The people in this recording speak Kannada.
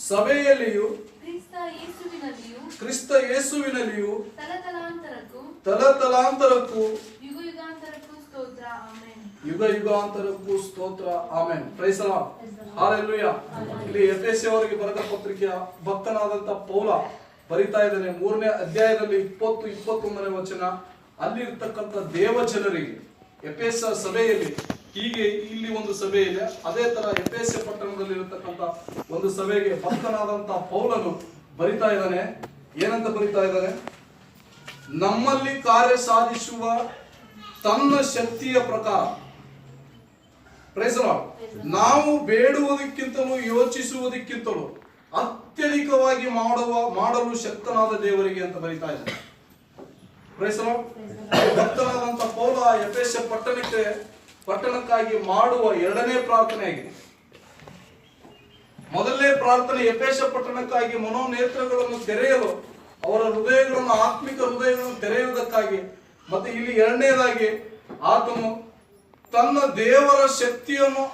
ಸಭೆಯಲ್ಲಿಯೂ ಕ್ರಿಸ್ತ ಯೇಸುವಿನಲ್ಲಿಯೂ ತಲತಲಾಂತರಕ್ಕೂ ಯುಗ ಯುಗಾಂತರಕ್ಕೂ ಸ್ತೋತ್ರ amen. Praise the Lord. Hallelujah. ಇಲ್ಲಿ ಎಫೆಸದವರಿಗೆ ಬರೆದ ಪತ್ರಿಕೆಯ ಭಕ್ತನಾದಂತ ಪೌಲ ಬರಿತಾ ಇದ್ದಾನೆ 3ನೇ ಅಧ್ಯಾಯದಲ್ಲಿ 20-21ನೇ ವಚನ. ಅಲ್ಲಿ ಇರ್ತಕ್ಕಂಥ ದೇವಜನರಿಗೆ ಎಫೆಸ ಸಭೆಯಲ್ಲಿ ಹೀಗೆ ಇಲ್ಲಿ ಒಂದು ಸಭೆ ಇದೆ, ಅದೇ ತರ ಎಫೆಸ ಪಟ್ಟಣದಲ್ಲಿ ಇರತಕ್ಕಂಥ ಒಂದು ಸಭೆಗೆ ಭಕ್ತನಾದಂತ ಪೌಲನು ಬರಿತಾ ಇದ್ದಾನೆ. ಏನಂತ ಬರಿತಾ ಇದ್ದಾನೆ? ನಮ್ಮಲ್ಲಿ ಕಾರ್ಯ ಸಾಧಿಸುವ ತನ್ನ ಶಕ್ತಿಯ ಪ್ರಕಾರ, ಪ್ರೈಸ್ ದಿ ಲಾರ್ಡ್, ನಾವು ಬೇಡುವುದಕ್ಕಿಂತಲೂ ಯೋಚಿಸುವುದಕ್ಕಿಂತಲೂ ಅತ್ಯಧಿಕವಾಗಿ ಮಾಡಲು ಶಕ್ತನಾದ ದೇವರಿಗೆ ಅಂತ ಬರೀತಾ ಇದ್ದಾರೆ. Praise the lord. ಭಕ್ತನಾದಂತ ಪೌಲ ಎಫೆಸ ಪಟ್ಟಣಕ್ಕಾಗಿ ಮಾಡುವ 2ನೇ ಪ್ರಾರ್ಥನೆ ಆಗಿದೆ. ಮೊದಲನೇ ಪ್ರಾರ್ಥನೆ ಎಫೆಸ ಪಟ್ಟಣಕ್ಕಾಗಿ ಮನೋನೇತ್ರಗಳನ್ನು ತೆರೆಯಲು, ಅವರ ಹೃದಯಗಳನ್ನು, ಆತ್ಮಿಕ ಹೃದಯಗಳನ್ನು ತೆರೆಯುವುದಕ್ಕಾಗಿ. ಮತ್ತೆ ಇಲ್ಲಿ 2ನೇದಾಗಿ ಆತನು ತನ್ನ ದೇವರ ಶಕ್ತಿಯನ್ನು